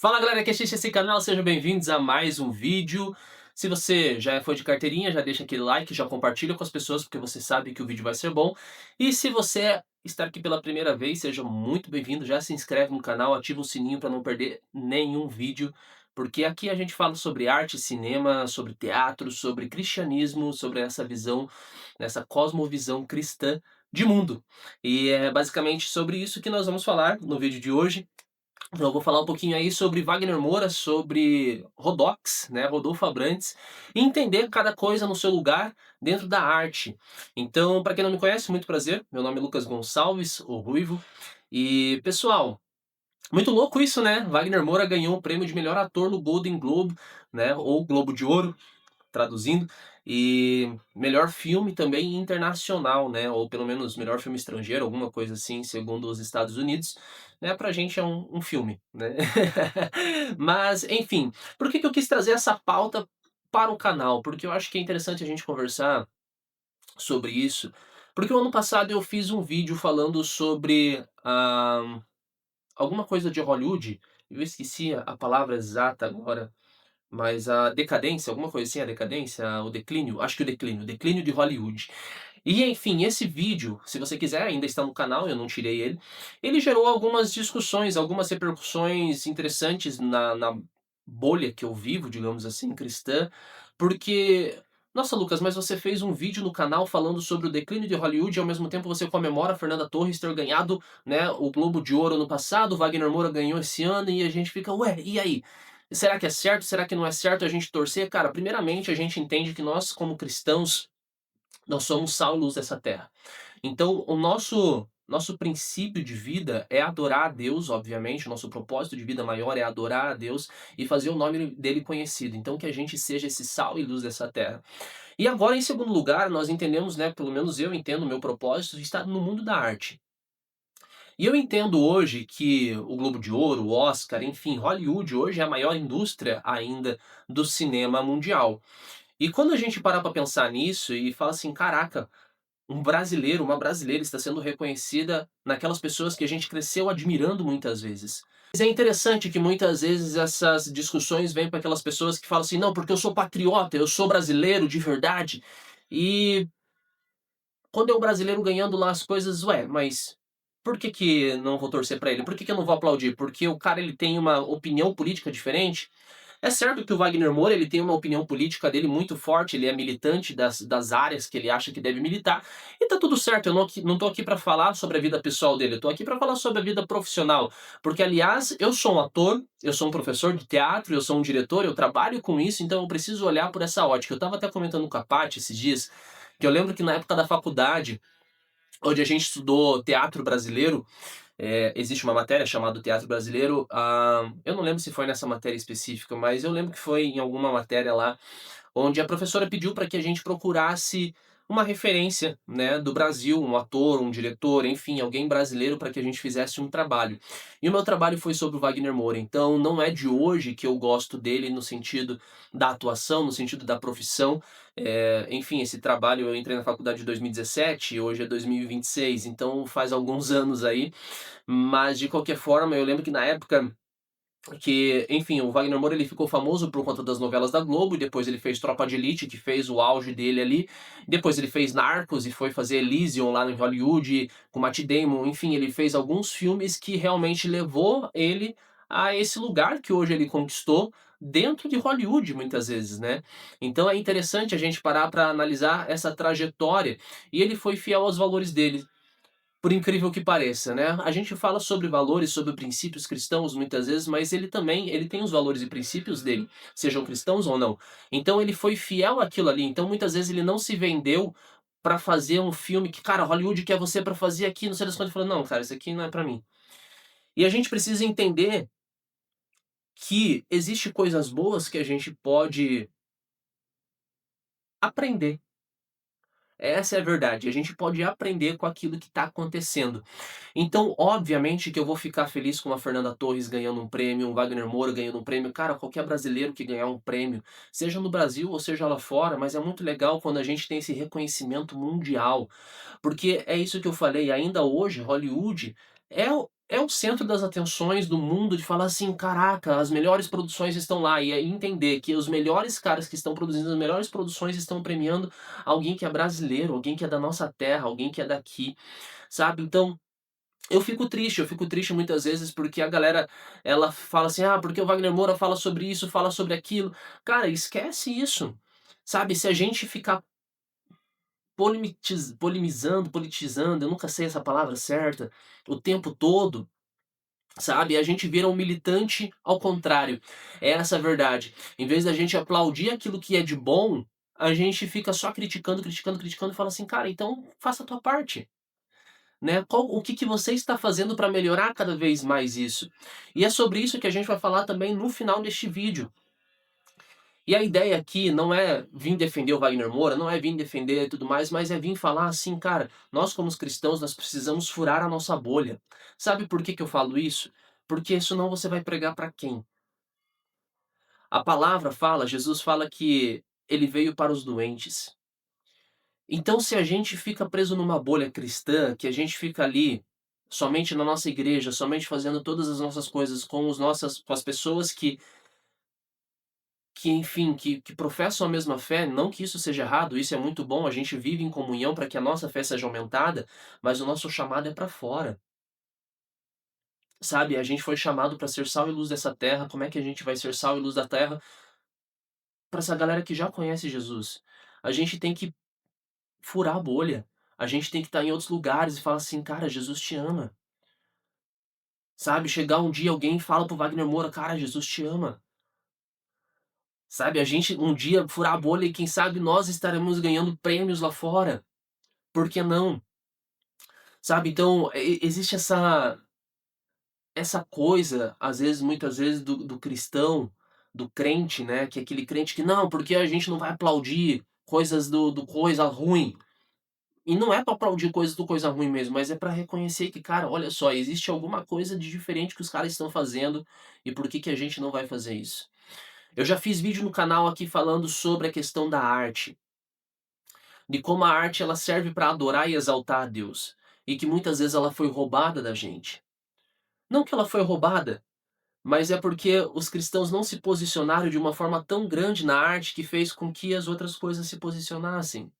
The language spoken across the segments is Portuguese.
Fala galera que assiste esse canal, sejam bem-vindos a mais um vídeo. Se você já foi de carteirinha, já deixa aquele like, já compartilha com as pessoas porque você sabe que o vídeo vai ser bom. E se você está aqui pela primeira vez, seja muito bem-vindo, já se inscreve no canal, ativa o sininho para não perder nenhum vídeo, porque aqui a gente fala sobre arte, cinema, sobre teatro, sobre cristianismo, sobre essa visão, essa cosmovisão cristã de mundo. E é basicamente sobre isso que nós vamos falar no vídeo de hoje. Então eu vou falar um pouquinho aí sobre Wagner Moura, sobre Rodox, né, Rodolfo Abrantes, e entender cada coisa no seu lugar dentro da arte. Então, para quem não me conhece, muito prazer, meu nome é Lucas Gonçalves, o Ruivo, e pessoal, muito louco isso, né? Wagner Moura ganhou o prêmio de melhor ator no Golden Globe, né, ou Globo de Ouro, traduzindo, e melhor filme também internacional, né, ou pelo menos melhor filme estrangeiro, alguma coisa assim, segundo os Estados Unidos, né, pra gente é um filme, né. Mas, enfim, por que que eu quis trazer essa pauta para o canal? Porque eu acho que é interessante a gente conversar sobre isso, porque o ano passado eu fiz um vídeo falando sobre, alguma coisa de Hollywood, eu esqueci a palavra exata agora, mas a decadência, alguma coisa assim, a decadência, o declínio, acho que o declínio de Hollywood. E enfim, esse vídeo, se você quiser, ainda está no canal, eu não tirei ele. Ele gerou algumas discussões, algumas repercussões interessantes na bolha que eu vivo, digamos assim, cristã, porque nossa, Lucas, mas você fez um vídeo no canal falando sobre o declínio de Hollywood e ao mesmo tempo você comemora a Fernanda Torres ter ganhado, né, o Globo de Ouro no passado, o Wagner Moura ganhou esse ano e a gente fica, ué, e aí? Será que é certo? Será que não é certo a gente torcer? Cara, primeiramente a gente entende que nós, como cristãos, nós somos sal e luz dessa terra. Então, o nosso princípio de vida é adorar a Deus, obviamente, o nosso propósito de vida maior é adorar a Deus e fazer o nome dele conhecido. Então, que a gente seja esse sal e luz dessa terra. E agora, em segundo lugar, nós entendemos, né, pelo menos eu entendo o meu propósito, de estar no mundo da arte. E eu entendo hoje que o Globo de Ouro, o Oscar, enfim, Hollywood hoje é a maior indústria ainda do cinema mundial. E quando a gente parar para pensar nisso e fala assim, caraca, um brasileiro, uma brasileira está sendo reconhecida naquelas pessoas que a gente cresceu admirando muitas vezes. Mas é interessante que muitas vezes essas discussões vêm para aquelas pessoas que falam assim, não, porque eu sou patriota, eu sou brasileiro de verdade. E quando é o brasileiro ganhando lá as coisas, ué, mas por que que não vou torcer pra ele? Por que que eu não vou aplaudir? Porque o cara ele tem uma opinião política diferente? É certo que o Wagner Moura ele tem uma opinião política dele muito forte, ele é militante das áreas que ele acha que deve militar, e tá tudo certo, eu não tô aqui pra falar sobre a vida pessoal dele, eu tô aqui pra falar sobre a vida profissional, porque aliás, eu sou um ator, eu sou um professor de teatro, eu sou um diretor, eu trabalho com isso, então eu preciso olhar por essa ótica. Eu estava até comentando com a Paty esses dias, que eu lembro que na época da faculdade, onde a gente estudou teatro brasileiro, existe uma matéria chamada Teatro Brasileiro, eu não lembro se foi nessa matéria específica, mas eu lembro que foi em alguma matéria lá, onde a professora pediu para que a gente procurasse uma referência, né, do Brasil, um ator, um diretor, enfim, alguém brasileiro para que a gente fizesse um trabalho. E o meu trabalho foi sobre o Wagner Moura, então não é de hoje que eu gosto dele no sentido da atuação, no sentido da profissão. Enfim, esse trabalho eu entrei na faculdade em 2017, hoje é 2026, então faz alguns anos aí, mas de qualquer forma eu lembro que na época que, enfim, o Wagner Moura ele ficou famoso por conta das novelas da Globo, e depois ele fez Tropa de Elite, que fez o auge dele ali, depois ele fez Narcos e foi fazer Elysium lá em Hollywood com Matt Damon, enfim, ele fez alguns filmes que realmente levou ele a esse lugar que hoje ele conquistou dentro de Hollywood muitas vezes, né. Então é interessante a gente parar para analisar essa trajetória, e ele foi fiel aos valores dele. Por incrível que pareça, né, a gente fala sobre valores, sobre princípios cristãos muitas vezes, mas ele também, ele tem os valores e princípios dele, sejam cristãos ou não. Então ele foi fiel àquilo ali, então muitas vezes ele não se vendeu pra fazer um filme que, cara, Hollywood quer você pra fazer aqui, não sei das quantas, ele falou: "Não, cara, isso aqui não é pra mim". E a gente precisa entender que existe coisas boas que a gente pode aprender. Essa é a verdade, a gente pode aprender com aquilo que está acontecendo. Então, obviamente que eu vou ficar feliz com a Fernanda Torres ganhando um prêmio, um Wagner Moura ganhando um prêmio, cara, qualquer brasileiro que ganhar um prêmio, seja no Brasil ou seja lá fora, mas é muito legal quando a gente tem esse reconhecimento mundial, porque é isso que eu falei, ainda hoje Hollywood é é o centro das atenções do mundo de falar assim: "Caraca, as melhores produções estão lá", e aí entender que os melhores caras que estão produzindo as melhores produções estão premiando alguém que é brasileiro, alguém que é da nossa terra, alguém que é daqui, sabe. Então, eu fico triste muitas vezes porque a galera, ela fala assim: "Ah, porque o Wagner Moura fala sobre isso, fala sobre aquilo". Cara, esquece isso, sabe. Se a gente ficar politizando, eu nunca sei essa palavra certa, o tempo todo, sabe, a gente vira um militante ao contrário, é essa a verdade. Em vez da gente aplaudir aquilo que é de bom, a gente fica só criticando, criticando, criticando e fala assim: "Cara, então faça a tua parte", né. O que que você está fazendo para melhorar cada vez mais isso? E é sobre isso que a gente vai falar também no final deste vídeo. E a ideia aqui não é vir defender o Wagner Moura, não é vir defender tudo mais, mas é vir falar assim: "Cara, nós como cristãos, nós precisamos furar a nossa bolha". Sabe por que que eu falo isso? Porque senão você vai pregar para quem? A palavra fala, Jesus fala que ele veio para os doentes. Então se a gente fica preso numa bolha cristã, que a gente fica ali, somente na nossa igreja, somente fazendo todas as nossas coisas com as pessoas que enfim, que professam a mesma fé, não que isso seja errado, isso é muito bom, a gente vive em comunhão para que a nossa fé seja aumentada, mas o nosso chamado é para fora, sabe. A gente foi chamado para ser sal e luz dessa terra, como é que a gente vai ser sal e luz da terra para essa galera que já conhece Jesus? A gente tem que furar a bolha, a gente tem que estar em outros lugares e falar assim: "Cara, Jesus te ama", sabe. Chegar um dia alguém e fala para o Wagner Moura: "Cara, Jesus te ama", sabe. A gente um dia furar a bolha e quem sabe nós estaremos ganhando prêmios lá fora. Por que não? Sabe, então existe essa coisa, às vezes, muitas vezes, do cristão, do crente, né, que é aquele crente que: "Não, porque a gente não vai aplaudir coisas do coisa ruim". E não é pra aplaudir coisas do coisa ruim mesmo, mas é pra reconhecer que: "Cara, olha só, existe alguma coisa de diferente que os caras estão fazendo, e por que que a gente não vai fazer isso?". Eu já fiz vídeo no canal aqui falando sobre a questão da arte, de como a arte ela serve pra adorar e exaltar a Deus, e que muitas vezes ela foi roubada da gente. Não que ela foi roubada, mas é porque os cristãos não se posicionaram de uma forma tão grande na arte que fez com que as outras coisas se posicionassem.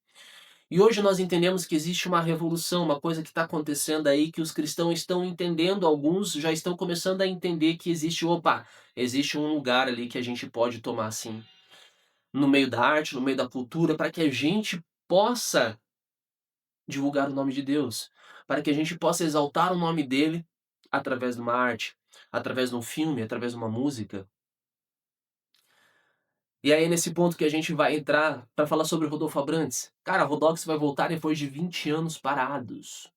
E hoje nós entendemos que existe uma revolução, uma coisa que está acontecendo aí que os cristãos estão entendendo, alguns já estão começando a entender que existe, opa, existe um lugar ali que a gente pode tomar sim, no meio da arte, no meio da cultura, para que a gente possa divulgar o nome de Deus, para que a gente possa exaltar o nome dele através de uma arte, através de um filme, através de uma música. E aí é nesse ponto que a gente vai entrar para falar sobre o Rodolfo Abrantes. Cara, Rodox vai voltar depois de 20 anos parados.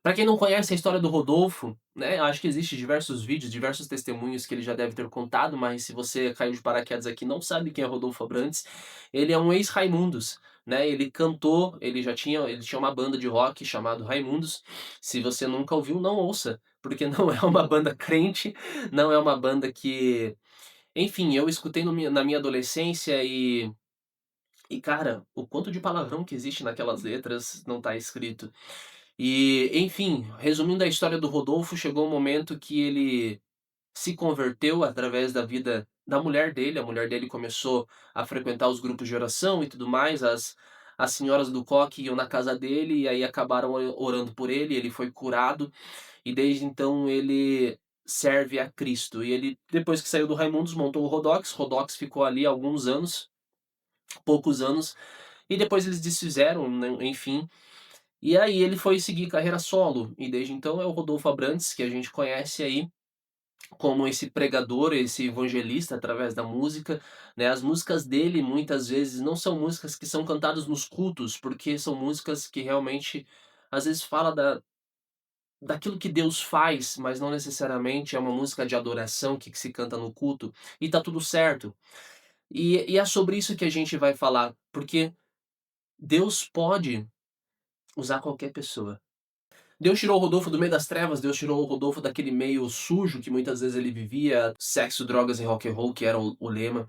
Para quem não conhece a história do Rodolfo, né, acho que existe diversos vídeos, diversos testemunhos que ele já deve ter contado, mas se você caiu de paraquedas aqui e não sabe quem é Rodolfo Abrantes, ele é um ex-Raimundos, né, ele cantou, ele tinha uma banda de rock chamado Raimundos. Se você nunca ouviu, não ouça, porque não é uma banda crente, não é uma banda que enfim, eu escutei na minha adolescência e cara, o quanto de palavrão que existe naquelas letras não tá escrito. E, enfim, resumindo a história do Rodolfo, chegou um momento que ele se converteu através da vida da mulher dele. A mulher dele começou a frequentar os grupos de oração e tudo mais. As senhoras do coque iam na casa dele e aí acabaram orando por ele. Ele foi curado e desde então ele serve a Cristo. E ele, depois que saiu do Raimundos, montou o Rodox. Rodox ficou ali alguns anos, poucos anos, e depois eles desfizeram, né, enfim. E aí ele foi seguir carreira solo, e desde então é o Rodolfo Abrantes, que a gente conhece aí como esse pregador, esse evangelista através da música, né. As músicas dele muitas vezes não são músicas que são cantadas nos cultos, porque são músicas que realmente, às vezes fala daquilo que Deus faz, mas não necessariamente é uma música de adoração que se canta no culto, e tá tudo certo. E é sobre isso que a gente vai falar, porque Deus pode usar qualquer pessoa. Deus tirou o Rodolfo do meio das trevas, Deus tirou o Rodolfo daquele meio sujo que muitas vezes ele vivia, sexo, drogas e rock and roll, que era o lema.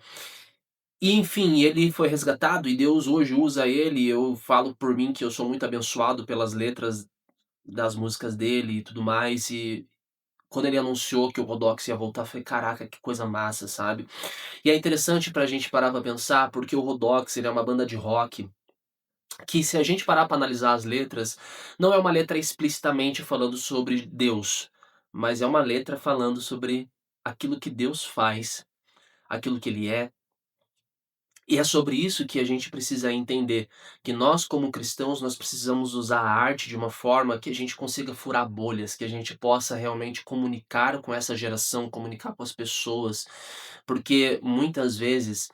E enfim, ele foi resgatado e Deus hoje usa ele. Eu falo por mim que eu sou muito abençoado pelas letras das músicas dele e tudo mais, Quando ele anunciou que o Rodox ia voltar, eu falei: "Caraca, que coisa massa", sabe. E é interessante pra gente parar pra pensar, porque o Rodox, ele é uma banda de rock que, se a gente parar pra analisar as letras, não é uma letra explicitamente falando sobre Deus, mas é uma letra falando sobre aquilo que Deus faz, aquilo que ele é. E é sobre isso que a gente precisa entender, que nós como cristãos, nós precisamos usar a arte de uma forma que a gente consiga furar bolhas, que a gente possa realmente comunicar com essa geração, comunicar com as pessoas, porque muitas vezes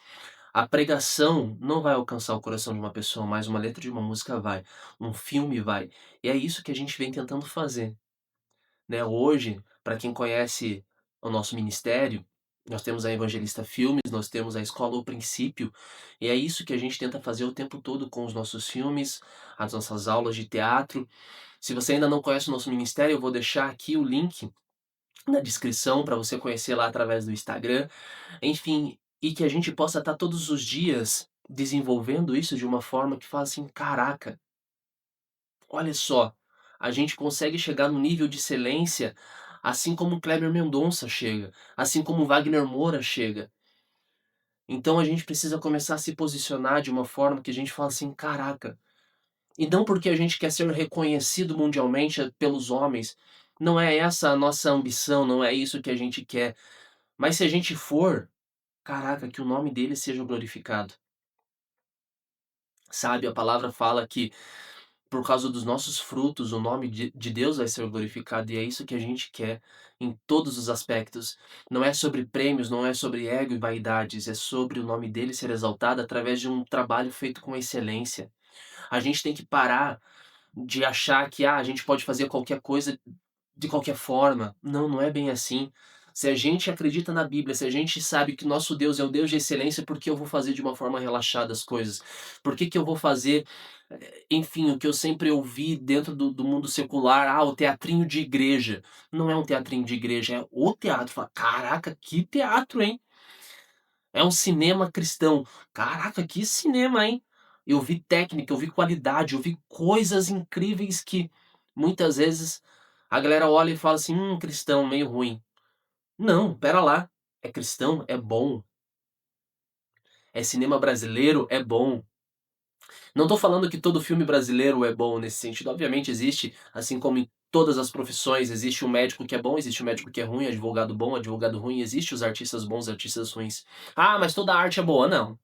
a pregação não vai alcançar o coração de uma pessoa, mas uma letra de uma música vai, um filme vai. E é isso que a gente vem tentando fazer, né. Hoje, para quem conhece o nosso ministério, nós temos a Evangelista Filmes, nós temos a Escola O Princípio, e é isso que a gente tenta fazer o tempo todo com os nossos filmes, as nossas aulas de teatro. Se você ainda não conhece o nosso ministério, eu vou deixar aqui o link na descrição para você conhecer lá através do Instagram. Enfim, e que a gente possa estar todos os dias desenvolvendo isso de uma forma que fala assim: "Caraca, olha só, a gente consegue chegar no nível de excelência, assim como o Kleber Mendonça chega, assim como o Wagner Moura chega". Então a gente precisa começar a se posicionar de uma forma que a gente fala assim: "Caraca", e não porque a gente quer ser reconhecido mundialmente pelos homens, não é essa a nossa ambição, não é isso que a gente quer, mas se a gente for, caraca, que o nome dele seja glorificado. Sabe, a palavra fala que por causa dos nossos frutos o nome de Deus vai ser glorificado, e é isso que a gente quer em todos os aspectos. Não é sobre prêmios, não é sobre ego e vaidades, é sobre o nome dele ser exaltado através de um trabalho feito com excelência. A gente tem que parar de achar que, a gente pode fazer qualquer coisa de qualquer forma. Não, não é bem assim. Se a gente acredita na Bíblia, se a gente sabe que nosso Deus é o Deus de excelência, por que eu vou fazer de uma forma relaxada as coisas? Por que que eu vou fazer, enfim, o que eu sempre ouvi dentro do mundo secular: "Ah, o teatrinho de igreja". Não é um teatrinho de igreja, é o teatro. Fala: "Caraca, que teatro, hein? É um cinema cristão. Caraca, que cinema, hein?". Eu vi técnica, eu vi qualidade, eu vi coisas incríveis que muitas vezes a galera olha e fala assim: cristão, meio ruim". Não, espera lá, é cristão, é bom, é cinema brasileiro, é bom. Não tô falando que todo filme brasileiro é bom nesse sentido, obviamente existe, assim como em todas as profissões, existe um médico que é bom, existe um médico que é ruim, advogado bom, advogado ruim, existe os artistas bons, artistas ruins. "Ah, mas toda arte é boa". Não,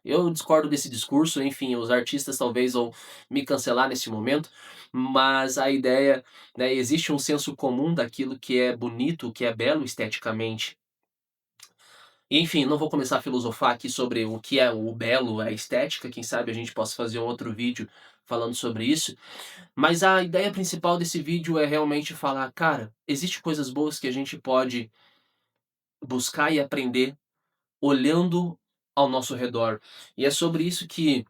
eu discordo desse discurso, enfim, os artistas talvez vão me cancelar nesse momento, mas a ideia, né, existe um senso comum daquilo que é bonito, que é belo esteticamente. E, enfim, não vou começar a filosofar aqui sobre o que é o belo, a estética, quem sabe a gente possa fazer um outro vídeo falando sobre isso, mas a ideia principal desse vídeo é realmente falar: "Cara, existe coisas boas que a gente pode buscar e aprender olhando ao nosso redor". E é sobre isso que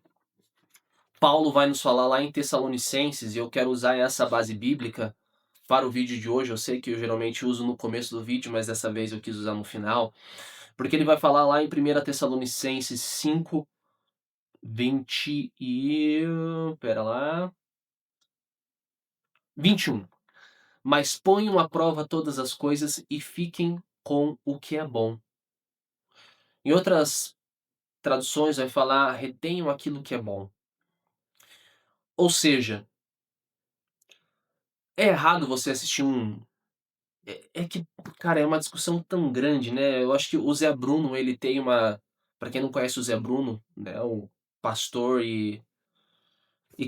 Paulo vai nos falar lá em Tessalonicenses, e eu quero usar essa base bíblica para o vídeo de hoje. Eu sei que eu geralmente uso no começo do vídeo, mas dessa vez eu quis usar no final, porque ele vai falar lá em 1 Tessalonicenses 5, 20 e espera lá, 21. "Mas ponham à prova todas as coisas e fiquem com o que é bom". Em outras traduções vai falar: "Retenham aquilo que é bom". Ou seja, é errado você assistir é que, cara, é uma discussão tão grande, né, eu acho que o Zé Bruno, ele tem uma, pra quem não conhece o Zé Bruno, né, o pastor e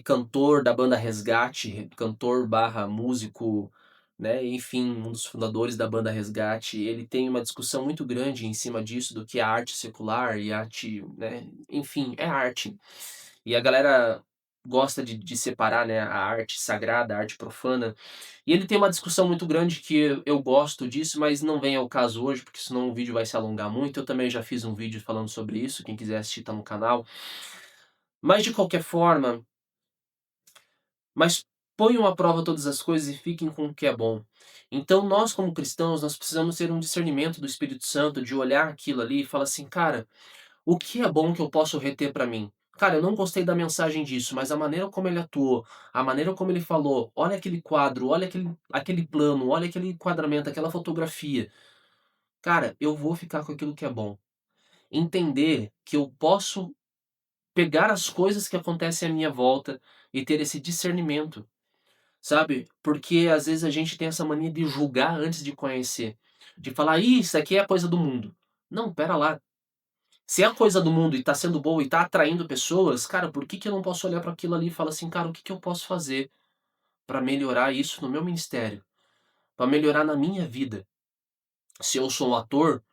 cantor da banda Resgate, cantor barra músico, né, enfim, um dos fundadores da banda Resgate, ele tem uma discussão muito grande em cima disso, do que é arte secular e arte, né, enfim, é arte. E a galera gosta de separar, né, a arte sagrada, a arte profana. E ele tem uma discussão muito grande que eu gosto disso, mas não vem ao caso hoje, porque senão o vídeo vai se alongar muito. Eu também já fiz um vídeo falando sobre isso, quem quiser assistir tá no canal. Mas de qualquer forma, mas ponham à prova todas as coisas e fiquem com o que é bom. Então nós como cristãos, nós precisamos ter um discernimento do Espírito Santo, de olhar aquilo ali e falar assim: "Cara, o que é bom que eu posso reter para mim? Cara, eu não gostei da mensagem disso, mas a maneira como ele atuou, a maneira como ele falou, olha aquele quadro, olha aquele plano, olha aquele enquadramento, aquela fotografia. Cara, eu vou ficar com aquilo que é bom. Entender que eu posso pegar as coisas que acontecem à minha volta e ter esse discernimento, sabe? Porque às vezes a gente tem essa mania de julgar antes de conhecer, de falar: "Ih, isso aqui é coisa do mundo". Não, pera lá. Se é coisa do mundo e tá sendo boa e tá atraindo pessoas, cara, por que que eu não posso olhar para aquilo ali e falar assim: "Cara, o que que eu posso fazer para melhorar isso no meu ministério, para melhorar na minha vida? Se eu sou um ator,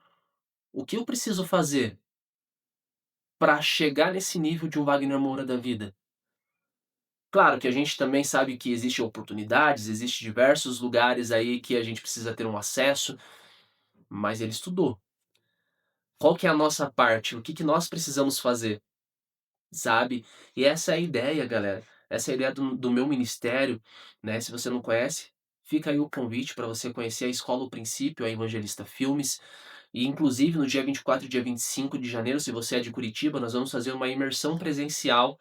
o que eu preciso fazer para chegar nesse nível de um Wagner Moura da vida?". Claro que a gente também sabe que existem oportunidades, existe diversos lugares aí que a gente precisa ter um acesso, mas ele estudou. Qual que é a nossa parte? O que que nós precisamos fazer, sabe? E essa é a ideia, galera. Essa é a ideia do meu ministério, né? Se você não conhece, fica aí o convite para você conhecer a Escola O Princípio, a Evangelista Filmes. E inclusive no dia 24 e dia 25 de janeiro, se você é de Curitiba, nós vamos fazer uma imersão presencial,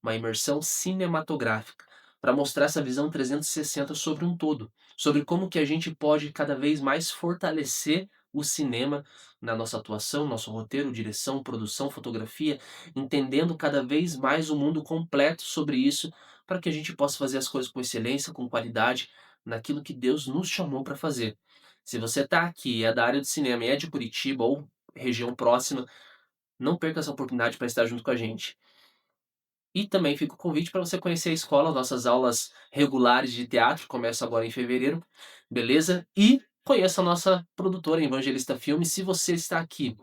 uma imersão cinematográfica, para mostrar essa visão 360 sobre um todo, sobre como que a gente pode cada vez mais fortalecer o cinema na nossa atuação, nosso roteiro, direção, produção, fotografia, entendendo cada vez mais o mundo completo sobre isso, para que a gente possa fazer as coisas com excelência, com qualidade, naquilo que Deus nos chamou para fazer. Se você está aqui, é da área do cinema e é de Curitiba ou região próxima, não perca essa oportunidade para estar junto com a gente. E também fica o convite para você conhecer a escola, nossas aulas regulares de teatro começam agora em fevereiro, beleza? E conheça a nossa produtora Evangelista Filmes. Se você está aqui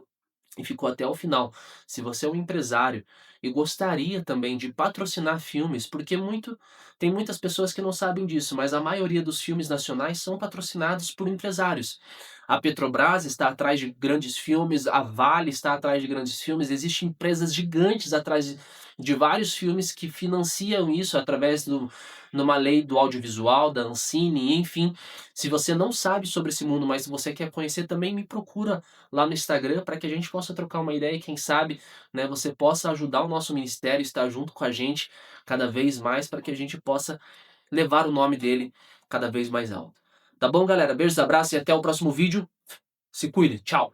e ficou até o final, se você é um empresário e gostaria também de patrocinar filmes, porque tem muitas pessoas que não sabem disso, mas a maioria dos filmes nacionais são patrocinados por empresários. A Petrobras está atrás de grandes filmes, a Vale está atrás de grandes filmes, existem empresas gigantes atrás de vários filmes que financiam isso através numa lei do audiovisual, da Ancine, enfim. Se você não sabe sobre esse mundo, mas se você quer conhecer, também me procura lá no Instagram para que a gente possa trocar uma ideia e quem sabe, né, você possa ajudar o nosso ministério, estar junto com a gente cada vez mais para que a gente possa levar o nome dele cada vez mais alto. Tá bom, galera? Beijos, abraços e até o próximo vídeo. Se cuide. Tchau.